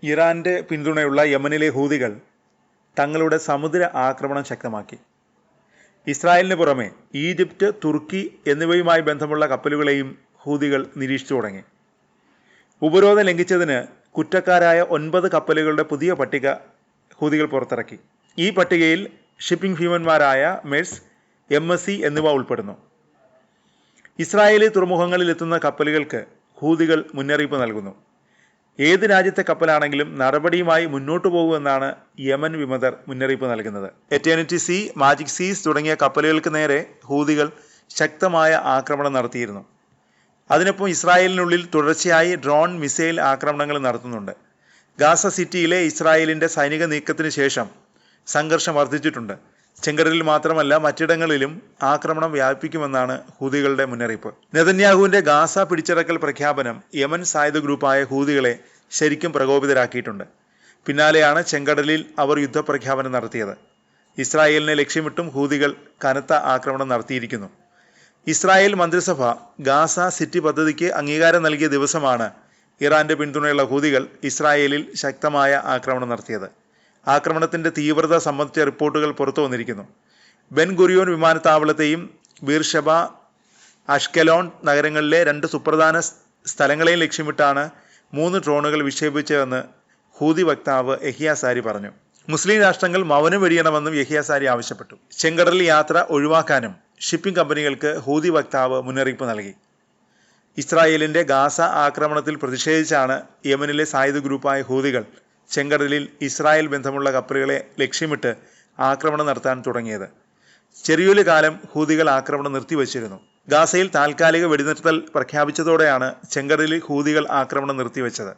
ഇറാന്റെ പിന്തുണയുള്ള യമനിലെ ഹൂതികൾ തങ്ങളുടെ സമുദ്ര ആക്രമണം ശക്തമാക്കി. ഇസ്രായേലിന് പുറമെ ഈജിപ്റ്റ്, തുർക്കി എന്നിവയുമായി ബന്ധമുള്ള കപ്പലുകളെയും ഹൂതികൾ നിരീക്ഷിച്ചു തുടങ്ങി. ഉപരോധം ലംഘിച്ചതിന് കുറ്റക്കാരായ 9 കപ്പലുകളുടെ പുതിയ പട്ടിക ഹൂതികൾ പുറത്തിറക്കി. ഈ പട്ടികയിൽ ഷിപ്പിംഗ് ഭീമന്മാരായ മെഴ്സ്, MSC എന്നിവ ഉൾപ്പെടുന്നു. ഇസ്രായേലി തുറമുഖങ്ങളിൽ എത്തുന്ന കപ്പലുകൾക്ക് ഹൂതികൾ മുന്നറിയിപ്പ് നൽകുന്നു. ഏത് രാജ്യത്തെ കപ്പലാണെങ്കിലും നടപടിയുമായി മുന്നോട്ടു പോകുമെന്നാണ് യമൻ വിമതർ മുന്നറിയിപ്പ് നൽകുന്നത്. എറ്റേണിറ്റി സീ, മാജിക് സീസ് തുടങ്ങിയ കപ്പലുകൾക്ക് നേരെ ഹൂതികൾ ശക്തമായ ആക്രമണം നടത്തിയിരുന്നു. അതിനൊപ്പം ഇസ്രായേലിനുള്ളിൽ തുടർച്ചയായി ഡ്രോൺ, മിസൈൽ ആക്രമണങ്ങൾ നടത്തുന്നുണ്ട്. ഗാസ സിറ്റിയിലെ ഇസ്രായേലിന്റെ സൈനിക നീക്കത്തിന് ശേഷം സംഘർഷം വർദ്ധിച്ചിട്ടുണ്ട്. ചെങ്കടലിൽ മാത്രമല്ല മറ്റിടങ്ങളിലും ആക്രമണം വ്യാപിപ്പിക്കുമെന്നാണ് ഹൂതികളുടെ മുന്നറിയിപ്പ്. നെതന്യാഹുവിന്റെ ഗാസ പിടിച്ചടക്കൽ പ്രഖ്യാപനം യമൻ സായുധ ഗ്രൂപ്പായ ഹൂതികളെ ശരിക്കും പ്രകോപിതരാക്കിയിട്ടുണ്ട്. പിന്നാലെയാണ് ചെങ്കടലിൽ അവർ യുദ്ധപ്രഖ്യാപനം നടത്തിയത്. ഇസ്രായേലിനെ ലക്ഷ്യമിട്ടും ഹൂതികൾ കനത്ത ആക്രമണം നടത്തിയിരിക്കുന്നു. ഇസ്രായേൽ മന്ത്രിസഭ ഗാസ സിറ്റി പദ്ധതിക്ക് അംഗീകാരം നൽകിയ ദിവസമാണ് ഇറാന്റെ പിന്തുണയുള്ള ഹൂതികൾ ഇസ്രായേലിൽ ശക്തമായ ആക്രമണം നടത്തിയത്. ആക്രമണത്തിന്റെ തീവ്രത സംബന്ധിച്ച റിപ്പോർട്ടുകൾ പുറത്തു വന്നിരിക്കുന്നു. ബെൻ ഗുറിയോൻ വിമാനത്താവളത്തെയും ബീർഷബ, അഷ്കലോൺ നഗരങ്ങളിലെ 2 സുപ്രധാന സ്ഥലങ്ങളെയും ലക്ഷ്യമിട്ടാണ് 3 ഡ്രോണുകൾ വിക്ഷേപിച്ചതെന്ന് ഹൂതി വക്താവ് യഹിയ സാരി പറഞ്ഞു. മുസ്ലിം രാഷ്ട്രങ്ങൾ മൗനം വെടിയണമെന്നും യഹിയ സാരി ആവശ്യപ്പെട്ടു. ചെങ്കടലിൽ യാത്ര ഒഴിവാക്കാനും ഷിപ്പിംഗ് കമ്പനികൾക്ക് ഹൂതി വക്താവ് മുന്നറിയിപ്പ് നൽകി. ഇസ്രായേലിന്റെ ഗാസ ആക്രമണത്തിൽ പ്രതിഷേധിച്ചാണ് യമനിലെ സായുധ ഗ്രൂപ്പായ ഹൂതികൾ ചെങ്കടലിൽ ഇസ്രായേൽ ബന്ധമുള്ള കപ്പലുകളെ ലക്ഷ്യമിട്ട് ആക്രമണം നടത്താൻ തുടങ്ങിയത്. ചെറിയൊരു കാലം ഹൂതികൾ ആക്രമണം നിർത്തിവച്ചിരുന്നു. ഗാസയിൽ താൽക്കാലിക വെടിനിർത്തൽ പ്രഖ്യാപിച്ചതോടെയാണ് ചെങ്കടലിൽ ഹൂതികൾ ആക്രമണം നിർത്തിവെച്ചത്.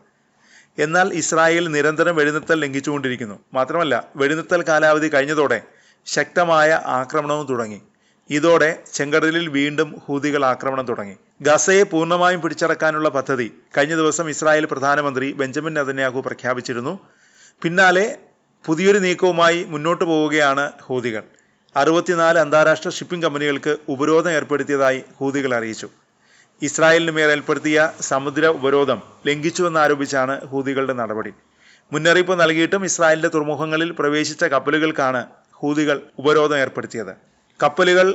എന്നാൽ ഇസ്രായേൽ നിരന്തരം വെടിനിർത്തൽ ലംഘിച്ചുകൊണ്ടിരിക്കുന്നു. മാത്രമല്ല, വെടിനിർത്തൽ കാലാവധി കഴിഞ്ഞതോടെ ശക്തമായ ആക്രമണവും തുടങ്ങി. ഇതോടെ ചെങ്കടലിൽ വീണ്ടും ഹൂതികൾ ആക്രമണം തുടങ്ങി. ഗസയെ പൂർണ്ണമായും പിടിച്ചടക്കാനുള്ള പദ്ധതി കഴിഞ്ഞ ദിവസം ഇസ്രായേൽ പ്രധാനമന്ത്രി ബെഞ്ചമിൻ നെതന്യാഹു പ്രഖ്യാപിച്ചിരുന്നു. പിന്നാലെ പുതിയൊരു നീക്കവുമായി മുന്നോട്ട് പോവുകയാണ് ഹൂതികൾ. 64 അന്താരാഷ്ട്ര ഷിപ്പിംഗ് കമ്പനികൾക്ക് ഉപരോധം ഏർപ്പെടുത്തിയതായി ഹൂതികൾ അറിയിച്ചു. ഇസ്രായേലിന് മേൽ ഏർപ്പെടുത്തിയ സമുദ്ര ഉപരോധം ലംഘിച്ചുവെന്നാരോപിച്ചാണ് ഹൂതികളുടെ നടപടി. മുന്നറിയിപ്പ് നൽകിയിട്ടും ഇസ്രായേലിന്റെ തുറമുഖങ്ങളിൽ പ്രവേശിച്ച കപ്പലുകൾക്കാണ് ഹൂതികൾ ഉപരോധം ഏർപ്പെടുത്തിയത്. കപ്പലുകൾ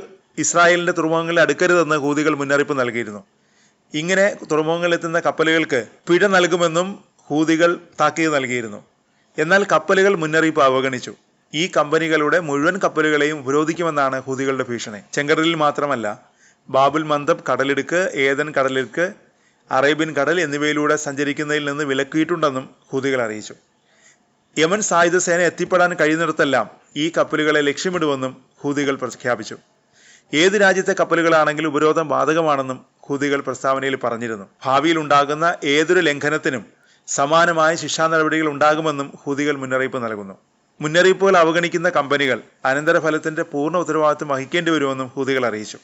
ഇസ്രായേലിന്റെ തുറമുഖങ്ങളിൽ അടുക്കരുതെന്ന് ഹൂതികൾ മുന്നറിയിപ്പ് നൽകിയിരുന്നു. ഇങ്ങനെ തുറമുഖങ്ങളിലെത്തുന്ന കപ്പലുകൾക്ക് പിഴ നൽകുമെന്നും ഹൂതികൾ താക്കീത് നൽകിയിരുന്നു. എന്നാൽ കപ്പലുകൾ മുന്നറിയിപ്പ് അവഗണിച്ചു. ഈ കമ്പനികളുടെ മുഴുവൻ കപ്പലുകളെയും ഉപരോധിക്കുമെന്നാണ് ഹൂതികളുടെ ഭീഷണി. ചെങ്കടലിൽ മാത്രമല്ല, ബാബുൽ മന്ദബ് കടലിടുക്ക്, ഏദൻ കടലിടുക്ക്, അറേബ്യൻ കടൽ എന്നിവയിലൂടെ സഞ്ചരിക്കുന്നതിൽ നിന്ന് വിലക്കിയിട്ടുണ്ടെന്നും ഹൂതികൾ അറിയിച്ചു. യമൻ സായുധ സേന എത്തിപ്പെടാൻ കഴിയുന്നിടത്തെല്ലാം ഈ കപ്പലുകളെ ലക്ഷ്യമിടുമെന്നും ഹൂതികൾ പ്രഖ്യാപിച്ചു. ഏത് രാജ്യത്തെ കപ്പലുകളാണെങ്കിലും ഉപരോധം ബാധകമാണെന്നും ഹൂതികൾ പ്രസ്താവനയിൽ പറഞ്ഞിരുന്നു. ഭാവിയിൽ ഉണ്ടാകുന്ന ഏതൊരു ലംഘനത്തിനും സമാനമായ ശിക്ഷാ നടപടികൾ ഉണ്ടാകുമെന്നും ഹൂതികൾ മുന്നറിയിപ്പ് നൽകുന്നു. മുന്നറിയിപ്പുകൾ അവഗണിക്കുന്ന കമ്പനികൾ അനന്തരഫലത്തിന്റെ പൂർണ്ണ ഉത്തരവാദിത്വം വഹിക്കേണ്ടി വരുമെന്നും ഹൂതികൾ അറിയിച്ചു.